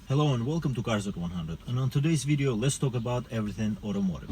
Hello and welcome to Cars at 100, and on today's video let's talk about everything automotive.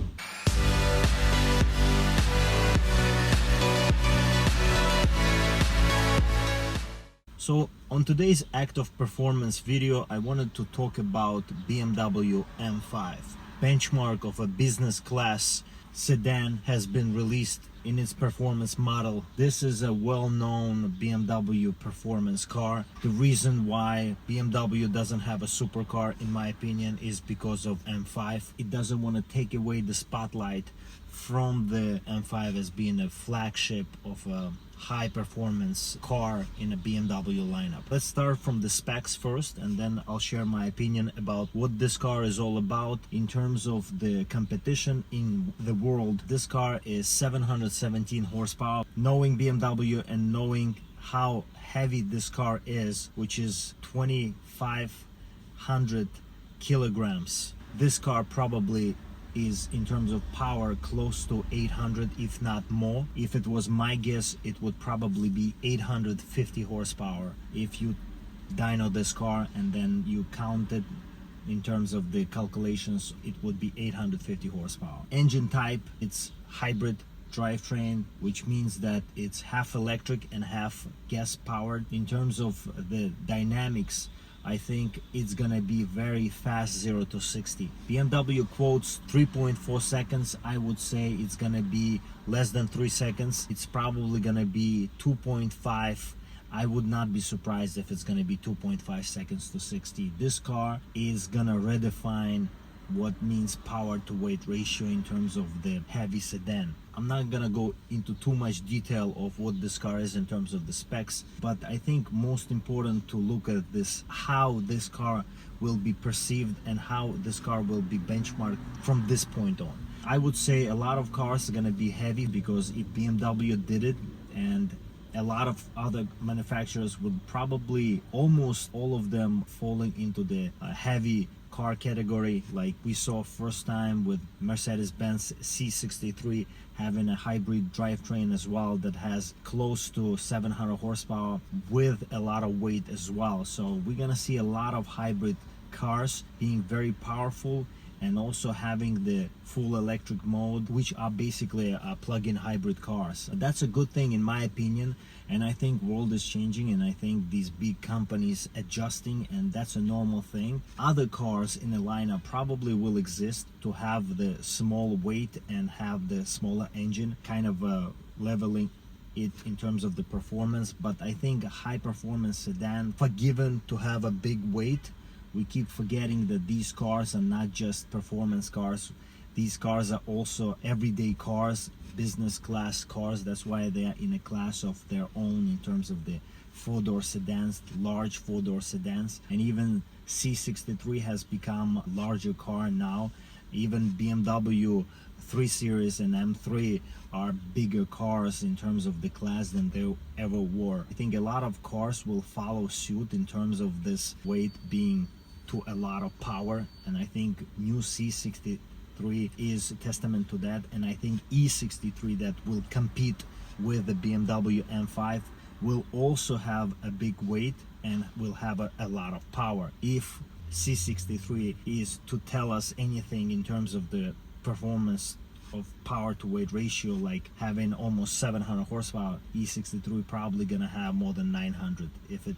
So on today's Act of Performance video I wanted to talk about BMW M5. Benchmark of a business class sedan has been released in its performance model. This is a well-known BMW performance car. The reason why BMW doesn't have a supercar, in my opinion, is because of M5. It doesn't want to take away the spotlight from the M5 as being a flagship of a high performance car in a BMW lineup. Let's start from the specs first, and then I'll share my opinion about what this car is all about in terms of the competition in the world. This car is 717 horsepower. Knowing BMW and knowing how heavy this car is, which is 2,500 kilograms, this car probably is, in terms of power, close to 800, if not more. If it was my guess, it would probably be 850 horsepower. If you dyno this car and then you count it in terms of the calculations, it would be 850 horsepower. Engine type, it's hybrid drivetrain, which means that it's half electric and half gas powered. In terms of the dynamics, I think it's gonna be very fast 0 to 60. BMW quotes 3.4 seconds. I would say it's gonna be less than 3 seconds. It's probably gonna be 2.5. I would not be surprised if it's gonna be 2.5 seconds to 60. This car is gonna redefine what means power to weight ratio in terms of the heavy sedan. I'm not gonna go into too much detail of what this car is in terms of the specs, but I think most important to look at this, how this car will be perceived and how this car will be benchmarked from this point on. I would say a lot of cars are gonna be heavy because if BMW did it, and a lot of other manufacturers would probably, almost all of them, falling into the heavy car category, like we saw first time with Mercedes-Benz C63 having a hybrid drivetrain as well that has close to 700 horsepower with a lot of weight as well. So we're gonna see a lot of hybrid cars being very powerful and also having the full electric mode, which are basically plug-in hybrid cars. That's a good thing in my opinion, and I think world is changing, and I think these big companies adjusting, and that's a normal thing. Other cars in the lineup probably will exist to have the small weight and have the smaller engine, kind of leveling it in terms of the performance. But I think a high performance sedan, forgiven to have a big weight. We keep forgetting that these cars are not just performance cars. These cars are also everyday cars, business class cars. That's why they are in a class of their own in terms of the four-door sedans, large four-door sedans. And even C63 has become a larger car now. Even BMW 3 Series and M3 are bigger cars in terms of the class than they ever were. I think a lot of cars will follow suit in terms of this weight being to a lot of power, and I think new C63 is a testament to that. And I think E63 that will compete with the BMW M5 will also have a big weight and will have a lot of power. If C63 is to tell us anything in terms of the performance of power to weight ratio, like having almost 700 horsepower, E63 probably gonna have more than 900 if it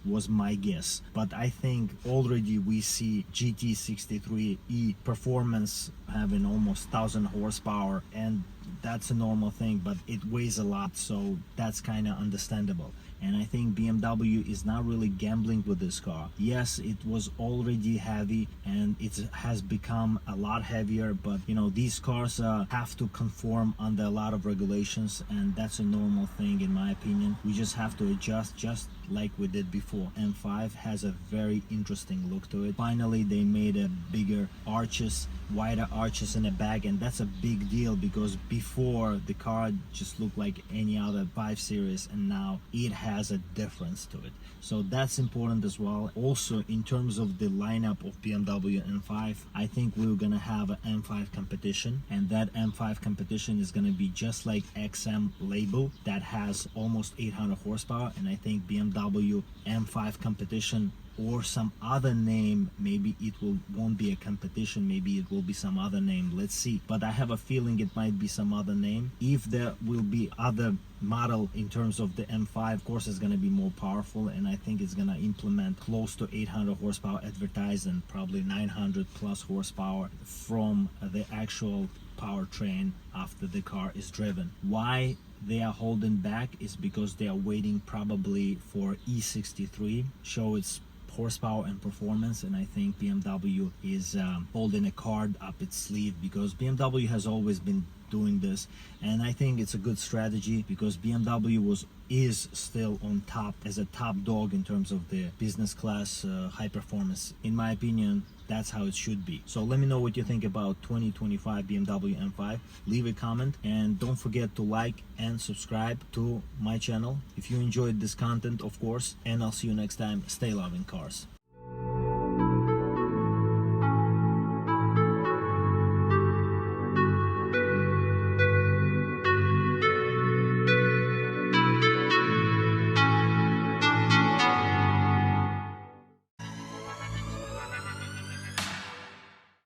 was my guess. But I think already we see GT63E performance having almost 1,000 horsepower, and that's a normal thing, but it weighs a lot, so that's kind of understandable. And I think BMW is not really gambling with this car. Yes, it was already heavy and it has become a lot heavier, but you know, these cars have to conform under a lot of regulations, and that's a normal thing in my opinion. We just have to adjust, just like we did before. M5 has a very interesting look to it. Finally, they made a bigger arches, wider arches in the back, and that's a big deal because before the car just looked like any other 5 Series, and now it has a difference to it. So that's important as well. Also, in terms of the lineup of BMW M5, I think we're gonna have an M5 competition, and that M5 competition is gonna be just like XM label that has almost 800 horsepower, and I think BMW M5 competition or some other name. Maybe it won't be a competition, maybe it will be some other name, let's see. But I have a feeling it might be some other name. If there will be other model in terms of the M5, of course it's going to be more powerful, and I think it's going to implement close to 800 horsepower advertised and probably 900 plus horsepower from the actual powertrain after the car is driven. Why they are holding back is because they are waiting probably for E63 show its horsepower and performance, and I think BMW is holding a card up its sleeve, because BMW has always been doing this, and I think it's a good strategy because BMW is still on top as a top dog in terms of the business class high performance. In my opinion, that's how it should be. So let me know what you think about 2025 BMW M5. Leave a comment and don't forget to like and subscribe to my channel if you enjoyed this content, of course, and I'll see you next time. Stay loving cars.